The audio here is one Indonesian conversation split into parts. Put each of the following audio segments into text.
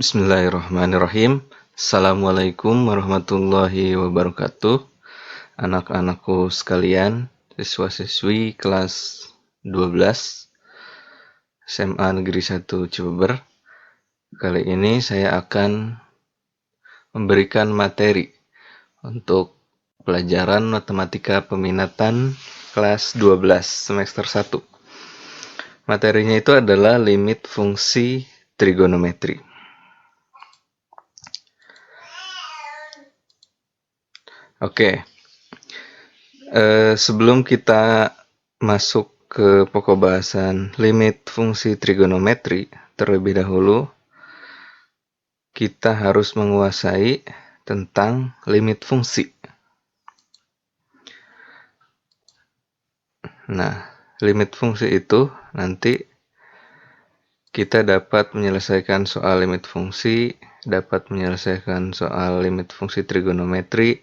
Bismillahirrahmanirrahim. Assalamualaikum warahmatullahi wabarakatuh. Anak-anakku sekalian, siswa-siswi kelas 12 SMA Negeri 1 Cibeber. Kali ini saya akan memberikan materi untuk pelajaran matematika peminatan kelas 12 semester 1. Materinya itu adalah limit fungsi trigonometri. Oke, sebelum kita masuk ke pokok bahasan limit fungsi trigonometri, terlebih dahulu kita harus menguasai tentang limit fungsi. Nah, limit fungsi itu nanti kita dapat menyelesaikan soal limit fungsi, dapat menyelesaikan soal limit fungsi trigonometri,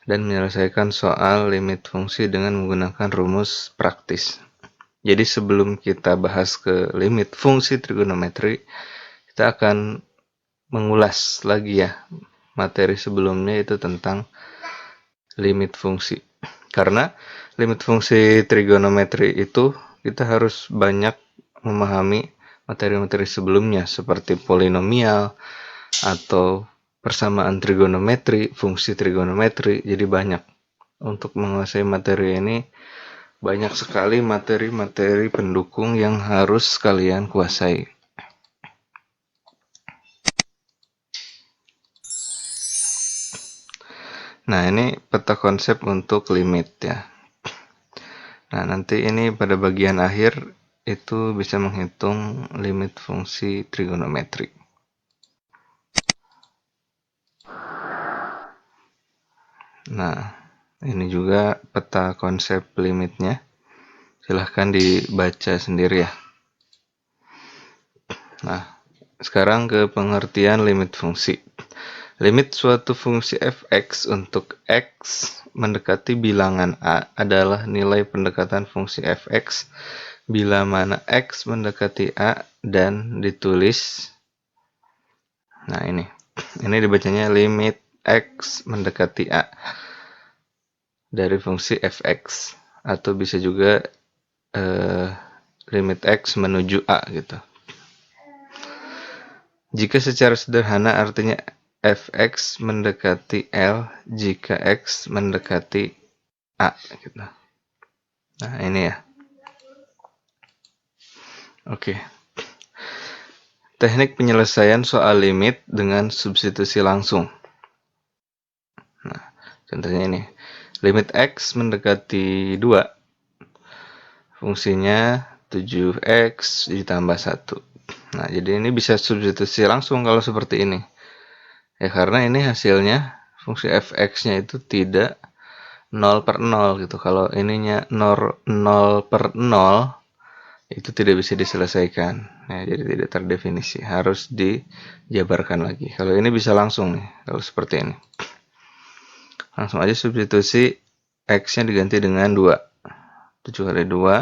dan menyelesaikan soal limit fungsi dengan menggunakan rumus praktis. Jadi sebelum kita bahas ke limit fungsi trigonometri, kita akan mengulas lagi ya materi sebelumnya itu tentang limit fungsi. Karena limit fungsi trigonometri itu kita harus banyak memahami materi-materi sebelumnya seperti polinomial atau persamaan trigonometri, fungsi trigonometri. Jadi banyak. Untuk menguasai materi ini banyak sekali materi-materi pendukung yang harus kalian kuasai. Nah, ini peta konsep untuk limit ya. Nah, nanti ini pada bagian akhir itu bisa menghitung limit fungsi trigonometri. Nah, ini juga peta konsep limitnya. Silahkan dibaca sendiri ya. Nah, sekarang ke pengertian limit fungsi. Limit suatu fungsi f(x) untuk x mendekati bilangan a adalah nilai pendekatan fungsi f(x) bila mana x mendekati a dan ditulis. Nah, ini dibacanya limit x mendekati a dari fungsi f(x), atau bisa juga limit x menuju a gitu. Jika secara sederhana artinya f(x) mendekati L jika x mendekati a gitu. Nah, ini ya. Oke. Teknik penyelesaian soal limit dengan substitusi langsung. Nah, contohnya ini. Limit x mendekati 2. Fungsinya 7x ditambah 1. Nah, jadi ini bisa substitusi langsung kalau seperti ini. Ya, karena ini hasilnya fungsi f(x)-nya itu tidak 0/0 gitu. Kalau ininya 0/0 itu tidak bisa diselesaikan. Ya, jadi tidak terdefinisi, harus dijabarkan lagi. Kalau ini bisa langsung nih, kalau seperti ini. Langsung aja substitusi x-nya diganti dengan 2. 7 kali 2,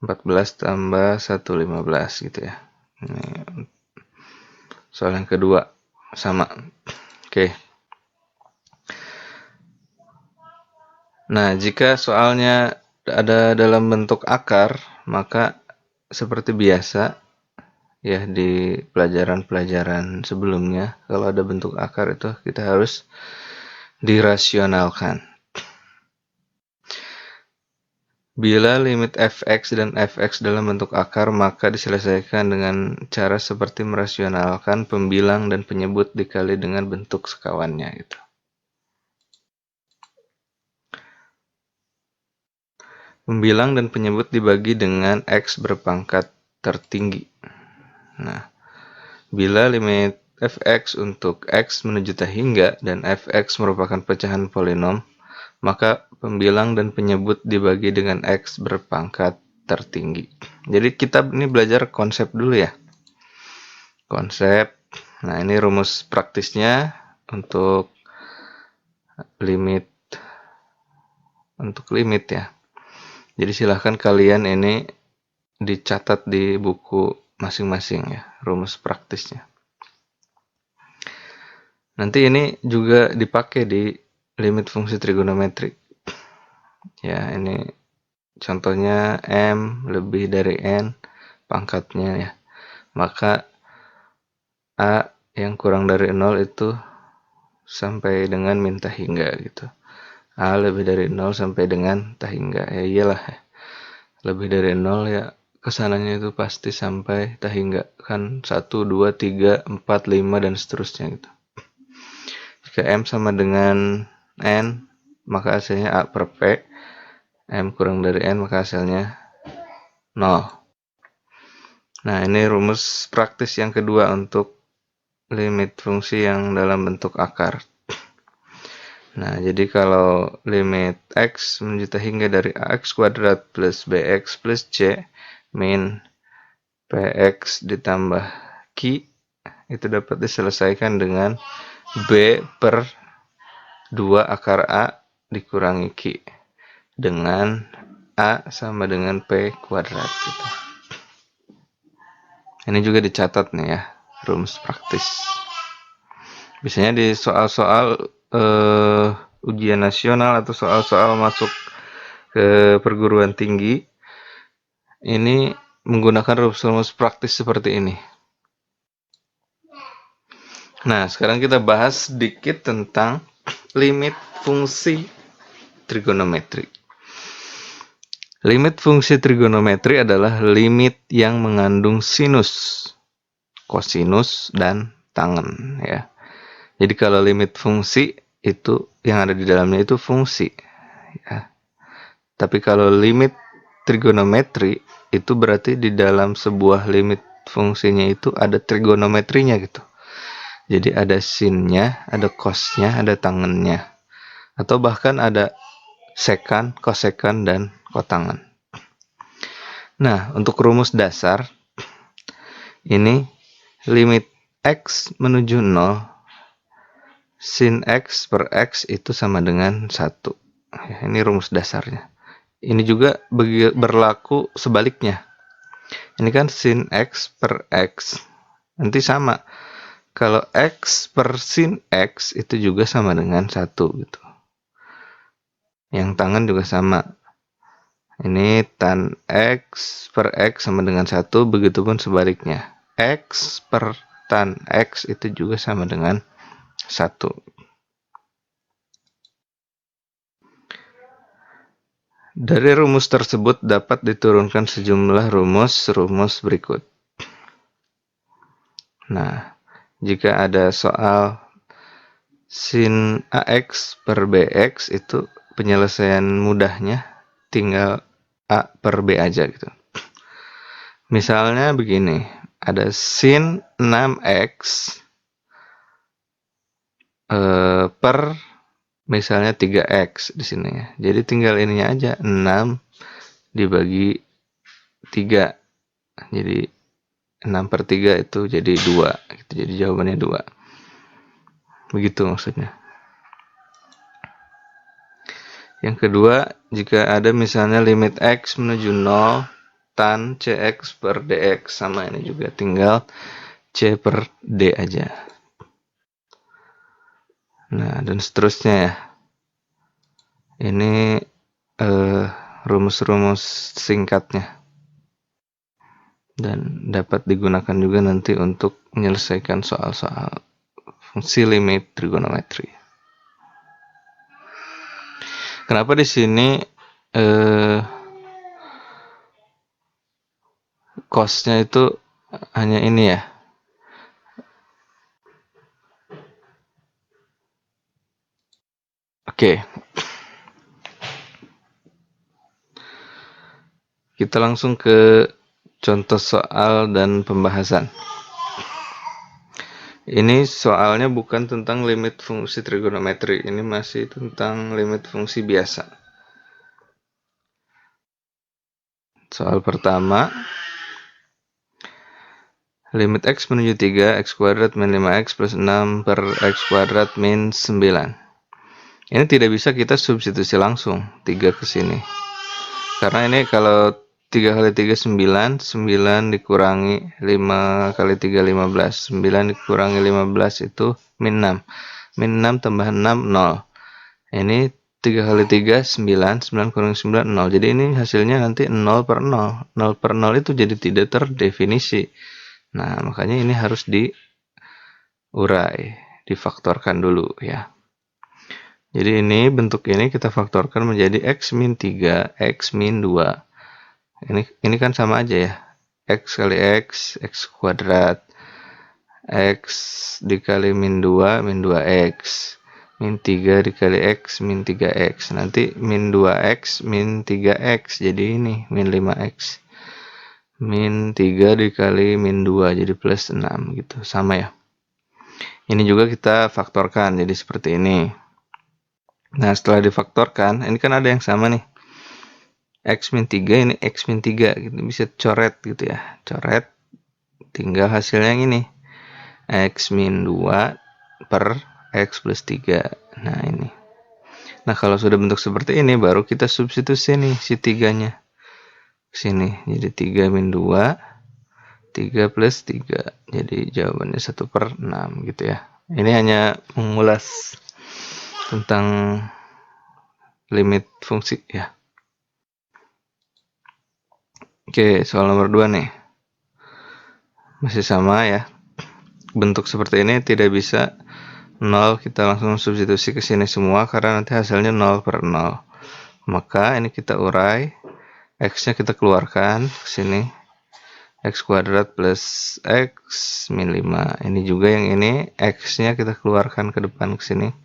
14 tambah 1, 15 gitu ya. Ini soal yang kedua, sama. Oke. Nah, jika soalnya ada dalam bentuk akar, maka seperti biasa ya di pelajaran-pelajaran sebelumnya, kalau ada bentuk akar itu kita harus dirasionalkan. Bila limit f(x) dan f(x) dalam bentuk akar, maka diselesaikan dengan cara seperti merasionalkan pembilang dan penyebut dikali dengan bentuk sekawannya gitu. Pembilang dan penyebut dibagi dengan x berpangkat tertinggi. Nah, bila limit f(x) untuk x menuju tak hingga dan f(x) merupakan pecahan polinom, maka pembilang dan penyebut dibagi dengan x berpangkat tertinggi. Jadi kita ini belajar konsep dulu ya. Konsep. Nah, ini rumus praktisnya untuk limit ya. Jadi silahkan kalian ini dicatat di buku masing-masing ya, rumus praktisnya. Nanti ini juga dipakai di limit fungsi trigonometri. Ya, ini contohnya M lebih dari N pangkatnya ya. Maka A yang kurang dari 0 itu sampai dengan min tak hingga gitu. A lebih dari 0 sampai dengan tak hingga. Ya iyalah ya. Lebih dari 0 ya kesananya itu pasti sampai tak hingga. Kan 1, 2, 3, 4, 5 dan seterusnya gitu. Jika M sama dengan N, maka hasilnya A per P. M kurang dari N, maka hasilnya 0. Nah, ini rumus praktis yang kedua untuk limit fungsi yang dalam bentuk akar. Nah, jadi kalau limit X menuju tak hingga dari AX kuadrat plus BX plus C min PX ditambah Q itu dapat diselesaikan dengan B per 2 akar A dikurangi Q dengan A sama dengan P kuadrat gitu. Ini juga dicatat nih ya, rumus praktis. Biasanya di soal-soal ujian nasional atau soal-soal masuk ke perguruan tinggi ini menggunakan rumus-rumus praktis seperti ini. Nah, sekarang kita bahas sedikit tentang limit fungsi trigonometri. Limit fungsi trigonometri adalah limit yang mengandung sinus, kosinus, dan tangen ya. Jadi kalau limit fungsi itu yang ada di dalamnya itu fungsi ya. Tapi kalau limit trigonometri itu berarti di dalam sebuah limit fungsinya itu ada trigonometrinya gitu. Jadi ada sinnya, ada cosnya, ada tangennya. Atau bahkan ada sekan, kosekan, dan kotangen. Nah, untuk rumus dasar, ini limit X menuju 0, sin X per X itu sama dengan 1. Ini rumus dasarnya. Ini juga berlaku sebaliknya. Ini kan sin X per X. Nanti sama. Kalau X per sin X itu juga sama dengan 1 gitu. Yang tangan juga sama. Ini tan X per X sama dengan 1, begitupun sebaliknya. X per tan X itu juga sama dengan 1. Dari rumus tersebut dapat diturunkan sejumlah rumus berikut. Nah, jika ada soal sin AX per BX itu penyelesaian mudahnya tinggal A per B aja gitu. Misalnya begini, ada sin 6X per misalnya 3X di sini ya. Jadi tinggal ininya aja 6 dibagi 3. Jadi 6 per 3 itu jadi 2 gitu. Jadi jawabannya 2. Begitu maksudnya. Yang kedua, jika ada misalnya limit X menuju 0 tan CX per DX, sama ini juga tinggal C per D aja. Nah, dan seterusnya ya. Ini rumus-rumus singkatnya. Dan dapat digunakan juga nanti untuk menyelesaikan soal-soal fungsi limit trigonometri. Kenapa di sini cosnya itu hanya ini ya? Oke. Kita langsung ke contoh soal dan pembahasan. Ini soalnya bukan tentang limit fungsi trigonometri, ini masih tentang limit fungsi biasa. Soal pertama, limit X menuju 3, X kuadrat min 5X plus 6 per X kuadrat min 9. Ini tidak bisa kita substitusi langsung 3 ke sini. Karena ini kalau 3 kali 3 9, 9 dikurangi 5 kali 3 15, 9 dikurangi 15 itu min 6. Min 6 tambah 6 0. Ini 3 kali 3 9, 9 kurangi 9 0. Jadi ini hasilnya nanti 0 per 0. 0 per 0 itu jadi tidak terdefinisi. Nah, makanya ini harus diurai, difaktorkan dulu ya. Jadi ini bentuk ini kita faktorkan menjadi x min 3, x min 2. Ini kan sama aja ya. X kali x, x kuadrat. X dikali min 2, min 2x. Min 3 dikali x, min 3x. Nanti min 2x, min 3x. Jadi ini, min 5x. Min 3 dikali min 2, jadi plus 6 gitu. Sama ya. Ini juga kita faktorkan, jadi seperti ini. Nah, setelah difaktorkan, ini kan ada yang sama nih. X min 3, ini X min 3. Gitu. Bisa coret gitu ya. Coret, tinggal hasilnya yang ini. X min 2 per X plus 3. Nah ini. Nah kalau sudah bentuk seperti ini baru kita substitusi nih si 3-nya. Sini. Jadi 3 min 2. 3 plus 3. Jadi jawabannya 1 per 6 gitu ya. Ini hanya mengulas tentang limit fungsi ya. Oke, soal nomor 2 nih. Masih sama ya. Bentuk seperti ini tidak bisa 0 kita langsung substitusi ke sini semua karena nanti hasilnya 0 per 0. Maka ini kita urai, x-nya kita keluarkan ke sini. X kuadrat plus x min 5. Ini juga yang ini x-nya kita keluarkan ke depan ke sini.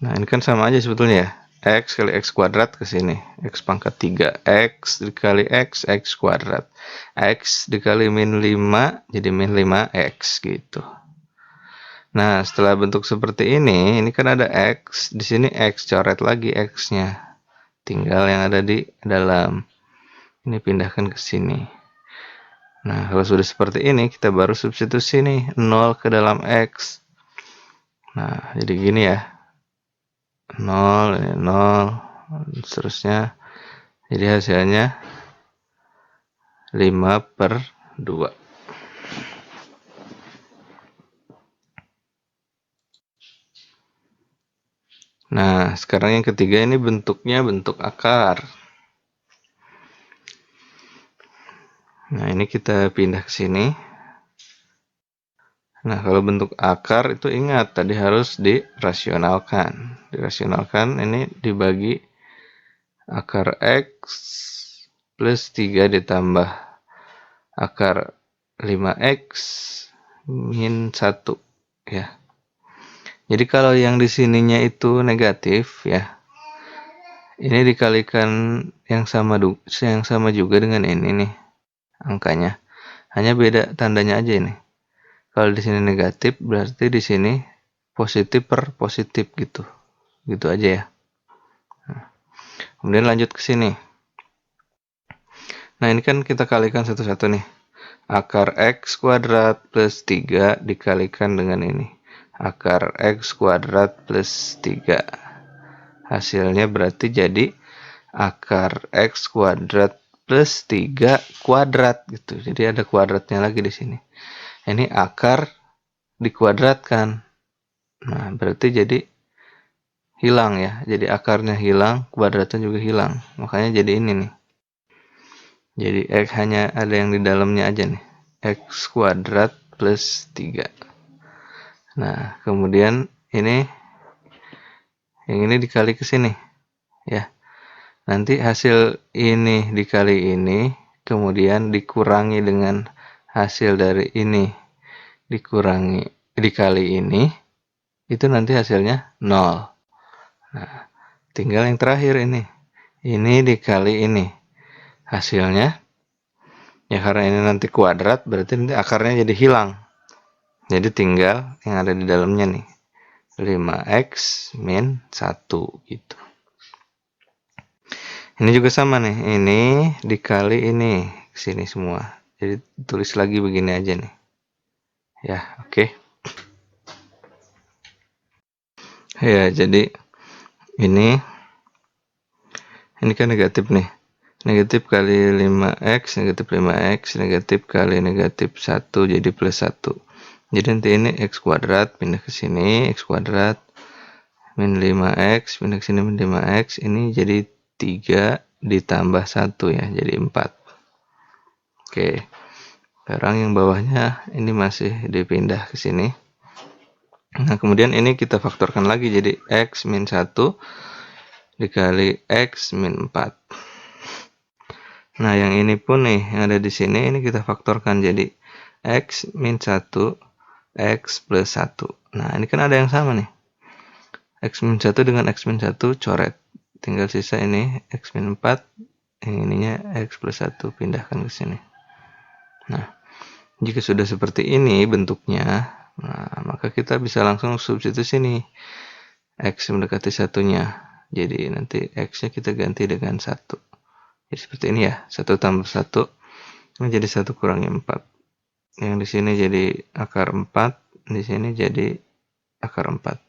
Nah, ini kan sama aja sebetulnya ya. X kali x kuadrat ke sini. X pangkat 3. X dikali x, x kuadrat. X dikali min 5, jadi min 5x gitu. Nah, setelah bentuk seperti ini kan ada X. Di sini X, coret lagi X-nya. Tinggal yang ada di dalam. Ini pindahkan ke sini. Nah, kalau sudah seperti ini, kita baru substitusi nih, 0 ke dalam X. Nah, jadi gini ya. 0, ini 0, seterusnya. Jadi hasilnya 5 per 2. Nah, sekarang yang ketiga ini bentuknya bentuk akar. Nah, ini kita pindah ke sini. Nah, kalau bentuk akar itu ingat, tadi harus dirasionalkan. Dirasionalkan ini dibagi akar X plus 3 ditambah akar 5X min 1. Ya. Jadi kalau yang di sininya itu negatif ya, ini dikalikan yang sama juga dengan ini nih angkanya. Hanya beda tandanya aja ini. Kalau di sini negatif berarti di sini positif per positif gitu. Gitu aja ya. Nah, kemudian lanjut ke sini. Nah, ini kan kita kalikan satu-satu nih. Akar X kuadrat plus 3 dikalikan dengan ini. Akar X kuadrat plus 3. Hasilnya berarti jadi akar X kuadrat plus 3 kuadrat gitu. Jadi ada kuadratnya lagi di sini. Ini akar dikuadratkan. Nah, berarti jadi hilang ya. Jadi akarnya hilang, kuadratnya juga hilang. Makanya jadi ini nih. Jadi X hanya ada yang di dalamnya aja nih. X kuadrat plus 3. Nah, kemudian yang ini dikali ke sini. Ya. Nanti hasil ini dikali ini, kemudian dikurangi dengan hasil dari ini dikali ini, itu nanti hasilnya 0. Nah, tinggal yang terakhir ini. Ini dikali ini. Hasilnya, ya karena ini nanti kuadrat, berarti nanti akarnya jadi hilang. Jadi tinggal yang ada di dalamnya nih. 5x min 1 gitu. Ini juga sama nih. Ini dikali ini. Kesini semua. Jadi tulis lagi begini aja nih. Ya, oke. Ya, jadi ini kan negatif nih. Negatif kali 5x, negatif 5x, negatif kali negatif 1 jadi plus 1. Jadi nanti ini x kuadrat pindah ke sini, x kuadrat min 5x pindah ke sini min 5x, ini jadi 3 ditambah 1 ya, jadi 4. Oke. Sekarang yang bawahnya ini masih dipindah ke sini. Nah, kemudian ini kita faktorkan lagi jadi x min 1 dikali x min 4. Nah, yang ini pun nih, yang ada di sini, ini kita faktorkan jadi x min 1, x plus 1. Nah, ini kan ada yang sama nih. X min 1 dengan x min 1 coret. Tinggal sisa ini x min 4, yang ininya x plus 1, pindahkan ke sini. Nah, jika sudah seperti ini bentuknya, nah, maka kita bisa langsung substitusi nih. X mendekati satunya. Jadi nanti X-nya kita ganti dengan 1. Jadi seperti ini ya. 1 tambah 1 menjadi 1 kurangi 4. Yang di sini jadi akar 4. Di sini jadi akar 4.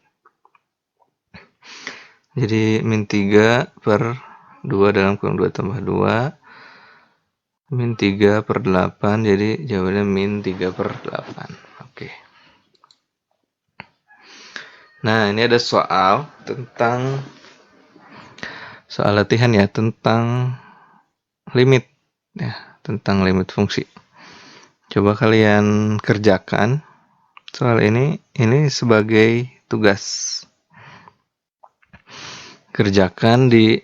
Jadi min 3 per 2 dalam kurung 2 tambah 2. Min 3 per 8. Jadi jawabannya min 3 per 8. Oke. Nah, ini ada soal latihan ya, tentang limit ya, tentang limit fungsi. Coba kalian kerjakan soal ini sebagai tugas. Kerjakan di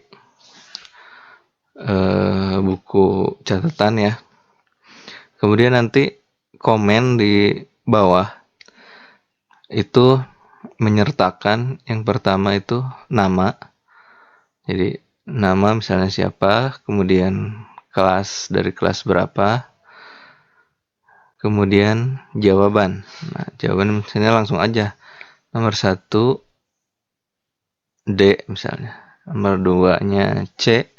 buku catatan ya. Kemudian nanti komen di bawah itu menyertakan yang pertama itu nama. Jadi nama misalnya siapa, kemudian kelas dari kelas berapa, kemudian jawaban. Nah, jawaban misalnya langsung aja. Nomor 1 D misalnya. Nomor 2-nya C,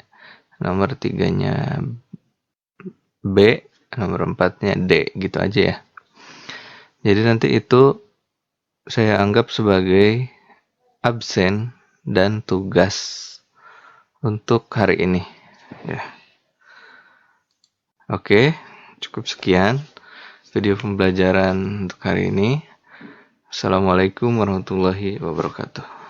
nomor 3-nya B, nomor 4-nya D, gitu aja ya. Jadi nanti itu saya anggap sebagai absen dan tugas untuk hari ini ya. Oke, cukup sekian video pembelajaran untuk hari ini. Assalamualaikum warahmatullahi wabarakatuh.